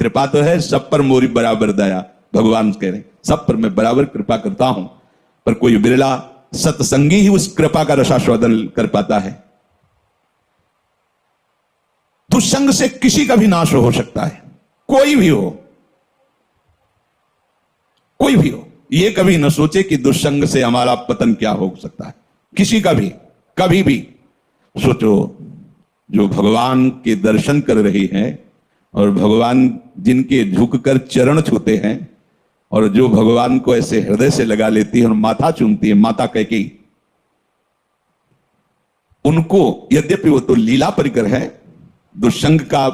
कृपा तो है, सब पर मोरी बराबर दया। भगवान कह रहे हैं सब पर मैं बराबर कृपा करता हूं, पर कोई बिरला सत्संगी ही उस कृपा का रसास्वादन कर पाता है। दुष्संग से किसी का भी नाश हो सकता है, कोई भी हो, कोई भी हो। ये कभी न सोचे कि दुष्संग से हमारा पतन क्या हो सकता है, किसी का भी, कभी भी। सोचो, जो भगवान के दर्शन कर रही हैं और भगवान जिनके झुककर चरण छूते हैं और जो भगवान को ऐसे हृदय से लगा लेती है और माथा चूमती है, माता कैकेयी, उनको यद्यपि वो तो लीला परिकर है, दुष्संग का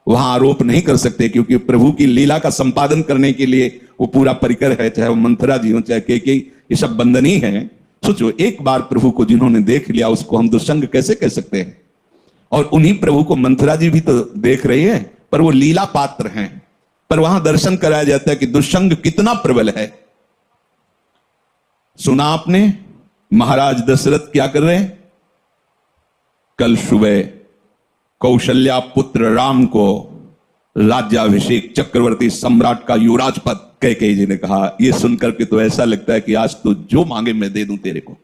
वहां आरोप नहीं कर सकते, क्योंकि प्रभु की लीला का संपादन करने के लिए वो पूरा परिकर है, चाहे वो मंथरा जी हो चाहे कैकेयी, ये सब बंधनी है। सोचो, एक बार प्रभु को जिन्होंने देख लिया उसको हम दुष्संग कैसे कह सकते हैं? और उन्हीं प्रभु को मंथरा जी भी तो देख रही है, पर वो लीला पात्र हैं। पर वहां दर्शन कराया जाता है कि दुष्संग कितना प्रबल है। सुना आपने महाराज दशरथ क्या कर रहे हैं? कल सुबह कौशल्या पुत्र राम को राज्याभिषेक, चक्रवर्ती सम्राट का युवराज पद कैकेयी जी ने कहा। यह सुनकर के तो ऐसा लगता है कि आज तो जो मांगे मैं दे दूं तेरे को,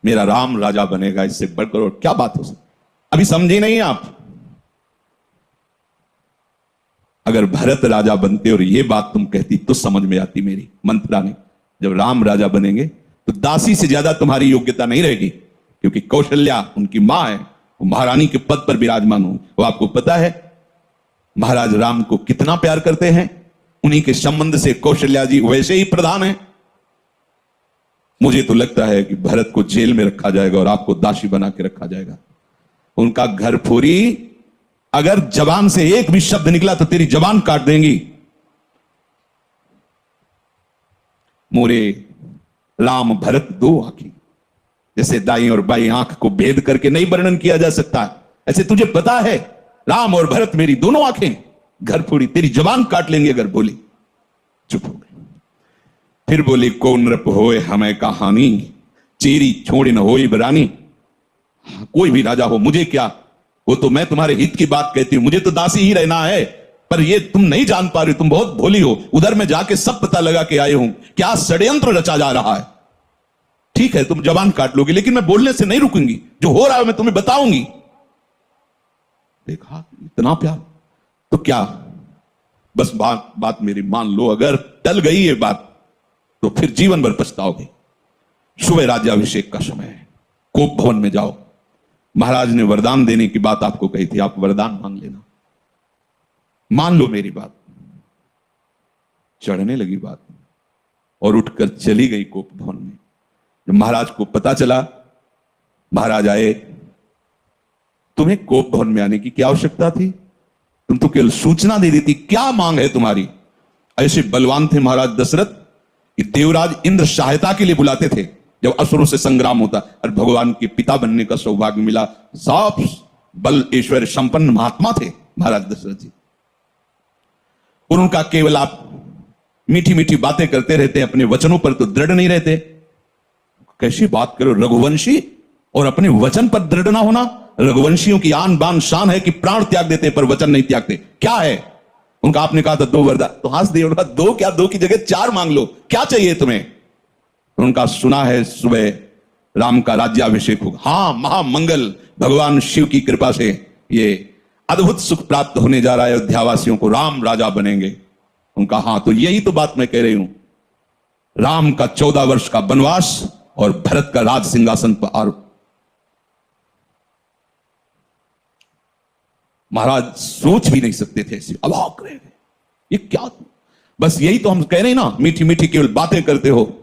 मेरा राम राजा बनेगा, इससे बढ़कर और क्या बात हो सकती? अभी समझे नहीं आप? अगर भरत राजा बनते और ये बात तुम कहती तो समझ में आती मेरी। मंथरा ने, जब राम राजा बनेंगे तो दासी से ज्यादा तुम्हारी योग्यता नहीं रहेगी, क्योंकि कौशल्या उनकी मां है, वो महारानी के पद पर विराजमान हो। वो आपको पता है महाराज राम को कितना प्यार करते हैं, उन्हीं के संबंध से कौशल्या जी वैसे ही प्रधान है। मुझे तो लगता है कि भरत को जेल में रखा जाएगा और आपको दासी बना के रखा जाएगा। उनका घर फोरी, अगर जबान से एक भी शब्द निकला तो तेरी जबान काट देंगी। मोरे राम भरत दो आंखें, जैसे दाई और बाई आंख को भेद करके नहीं वर्णन किया जा सकता, ऐसे तुझे पता है राम और भरत मेरी दोनों आंखें, घर फोड़ी, तेरी जबान काट लेंगे अगर बोली। चुप हो गए। फिर बोली, को नृप होए हमें कहानी, चेरी छोड़ी न होई बरानी। कोई भी राजा हो, मुझे क्या, वो तो मैं तुम्हारे हित की बात कहती हूं, मुझे तो दासी ही रहना है। पर ये तुम नहीं जान पा रही, तुम बहुत भोली हो। उधर मैं जाके सब पता लगा के आए हूं, क्या षड्यंत्र रचा जा रहा है। ठीक है, तुम जबान काट लोगी, लेकिन मैं बोलने से नहीं रुकूंगी, जो हो रहा है मैं तुम्हें बताऊंगी। देखा, इतना प्यार, तो क्या बस बात मेरी मान लो, अगर टल गई ये बात तो फिर जीवन भर पछताओगे। सुबह राज्याभिषेक का समय है, कोप भवन में जाओ। महाराज ने वरदान देने की बात आपको कही थी, आप वरदान मांग लेना, मान लो मेरी बात। चढ़ने लगी बात और उठकर चली गई कोप भवन में। जब महाराज को पता चला, महाराज आए, तुम्हें कोप भवन में आने की क्या आवश्यकता थी? तुम तो केवल सूचना दे दी थी, क्या मांग है तुम्हारी? ऐसे बलवान थे महाराज दशरथ कि देवराज इंद्र सहायता के लिए बुलाते थे जब असुरों से संग्राम होता, और भगवान के पिता बनने का सौभाग्य मिला। सब बल ऐश्वर्य संपन्न महात्मा थे महाराज दशरथ जी। और उनका केवल आप मीठी मीठी बातें करते रहते, अपने वचनों पर तो दृढ़ नहीं रहते। कैसी बात करो, रघुवंशी और अपने वचन पर दृढ़ ना होना। रघुवंशियों की आन बान शान है कि प्राण त्याग देते पर वचन नहीं त्यागते। क्या है उनका? आपने कहा था दो वरदान, तो हंस दिए। उनका दो क्या, दो की जगह चार मांग लो, क्या चाहिए तुम्हें? उनका सुना है सुबह राम का राज्याभिषेक होगा। हां, महामंगल, भगवान शिव की कृपा से ये अद्भुत सुख प्राप्त होने जा रहा है अयोध्यावासियों को, राम राजा बनेंगे। उनका हां, तो यही तो बात मैं कह रही हूं। राम का 14 वर्ष का वनवास और भरत का राज सिंहासन पर आरोप। महाराज सोच भी नहीं सकते थे, ऐसे अवाक रह गए, ये क्या? बस यही तो हम कह रहे हैं ना, मीठी मीठी केवल बातें करते हो।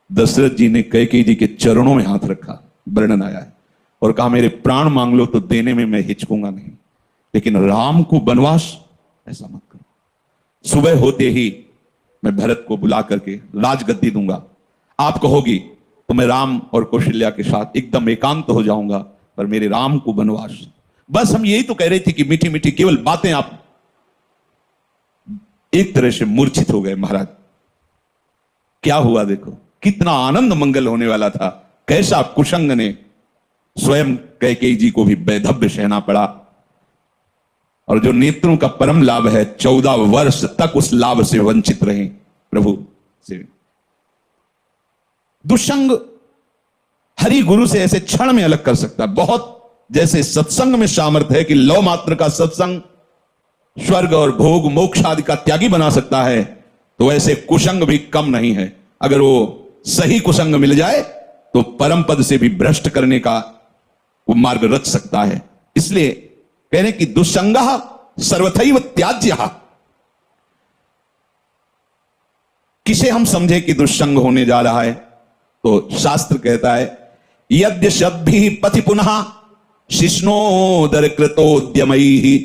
दशरथ जी ने कैकेयी जी के चरणों में हाथ रखा, वर्णन आया है, और कहा मेरे प्राण मांग लो तो देने में मैं हिचकूंगा नहीं, लेकिन राम को वनवास ऐसा मत करो। सुबह होते ही मैं भरत को बुला करके राजगद्दी दूंगा, आप कहोगी तो मैं राम और कौशल्या के साथ एकदम एकांत हो जाऊंगा, पर मेरे राम को वनवास। बस हम यही तो कह रहे थे कि मीठी मीठी केवल बातें। आप एक तरह से मूर्छित हो गए महाराज। क्या हुआ देखो, कितना आनंद मंगल होने वाला था, कैसा कुशंग ने स्वयं कैकेयी जी को भी वैधव्य सहना पड़ा। और जो नेत्रों का परम लाभ है 14 वर्ष तक उस लाभ से वंचित रहे प्रभु से। दुष्संग हरि गुरु से ऐसे क्षण में अलग कर सकता है। बहुत जैसे सत्संग में सामर्थ्य है कि लौ मात्र का सत्संग स्वर्ग और भोग मोक्ष आदि का त्यागी बना सकता है, तो ऐसे कुसंग भी कम नहीं है। अगर वो सही कुसंग मिल जाए तो परम पद से भी भ्रष्ट करने का वो मार्ग रच सकता है। इसलिए कह रहे कि दुस्संग सर्वथैव त्याज्य। किसे हम समझे कि दुस्संग होने जा रहा है, तो शास्त्र कहता है यद्य शब्भी पथि पुनः शिष्णोदर कृतोद्यमैहि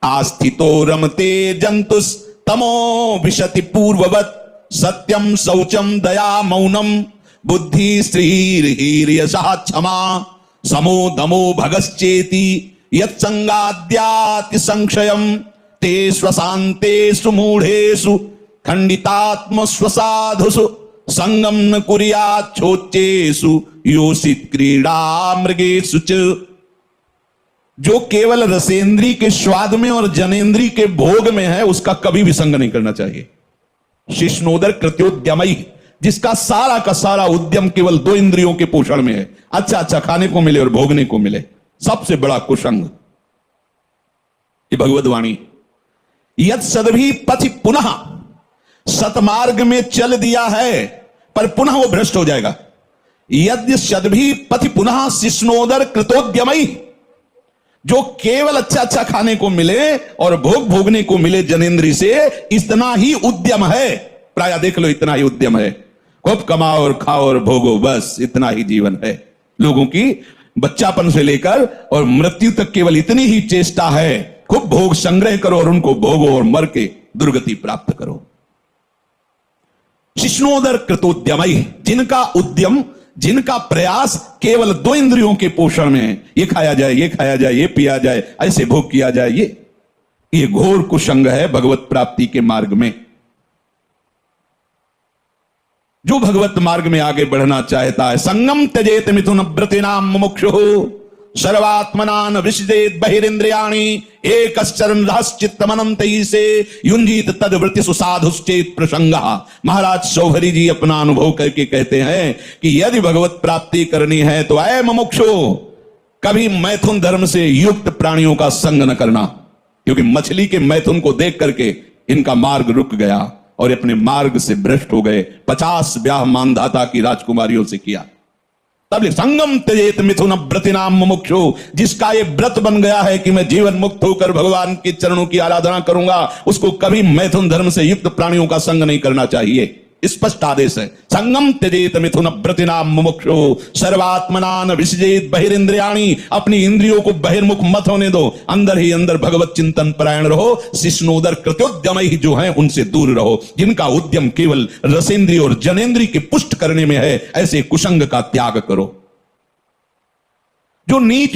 आस्थितो रमते जंतुस तमो विशति पूर्ववत सत्यम शौचम दया मौनम बुद्धि श्रीर्यशः क्षमा समो दमो भगश्चेति यत्संगाद्याति संशयम ते स्वशान्तेषु मूढ़ेषु खंडितात्म स्वसाधुषु संगम न कुर्यात् छोच्चेषु योषित क्रीड़ा मृगेषु च। जो केवल रसेंद्री के स्वाद में और जनेन्द्री के भोग में है उसका कभी भी संग नहीं करना चाहिए। शिष्णोदर कृत्योद्यमई, जिसका सारा का सारा उद्यम केवल 2 इंद्रियों के पोषण में है, अच्छा अच्छा खाने को मिले और भोगने को मिले, सबसे बड़ा कुसंग। ये भगवत वाणी। यद सदभी पथि पुनः, सतमार्ग में चल दिया है पर पुनः वो भ्रष्ट हो जाएगा। यद्य सदभी पथि पुनः शिष्णोदर कृतोद्यमई, जो केवल अच्छा अच्छा खाने को मिले और भोग भोगने को मिले जनेन्द्री से, इतना ही उद्यम है। प्राय देख लो, इतना ही उद्यम है। खूब कमाओ और खाओ और भोगो, बस इतना ही जीवन है लोगों की। बच्चापन से लेकर और मृत्यु तक केवल इतनी ही चेष्टा है, खूब भोग संग्रह करो और उनको भोगो और मर के दुर्गति प्राप्त करो। शिष्णोदर कृतोद्यमई, जिनका उद्यम, जिनका प्रयास केवल 2 इंद्रियों के पोषण में है, ये खाया जाए, ये खाया जाए, ये पिया जाए, ऐसे भोग किया जाए, ये घोर कुसंग है भगवत प्राप्ति के मार्ग में। जो भगवत मार्ग में आगे बढ़ना चाहता है, संगम त्यजेत मिथुन व्रतिनाम मुमुक्षुः सर्वात्मनान विशदेत बहिरिंद्रियाणि एकश्चरण रहश्चित्तमनंतैः से युंजीत तद्वृत्तिषु साधुश्चेत प्रसंगः। महाराज शौहरी जी अपना अनुभव करके कहते हैं कि यदि भगवत प्राप्ति करनी है तो ऐ मुमुक्षु, कभी मैथुन धर्म से युक्त प्राणियों का संग न करना, क्योंकि मछली के मैथुन को देख करके इनका मार्ग रुक गया और अपने मार्ग से भ्रष्ट हो गए। 50 ब्याह मानधाता की राजकुमारियों से किया। तब संगम त्यजेत मिथुन व्रतिनाम मुमुक्षु, जिसका ये व्रत बन गया है कि मैं जीवन मुक्त होकर भगवान के चरणों की आराधना करूंगा, उसको कभी मैथुन धर्म से युक्त प्राणियों का संग नहीं करना चाहिए। स्पष्ट आदेश है, संगम त्यजेत मिथुन व्रतिनाम मुमुक्षु सर्वात्मनान विसजेत बहिरिंद्रियाणि। अपनी इंद्रियों को बहिर्मुख मत होने दो, अंदर ही अंदर भगवत चिंतन परायण रहो। शिष्णोदर कृत्योद्यमई जो हैं उनसे दूर रहो, जिनका उद्यम केवल रसेंद्री और जनेन्द्री के पुष्ट करने में है, ऐसे कुसंग का त्याग करो। जो नीच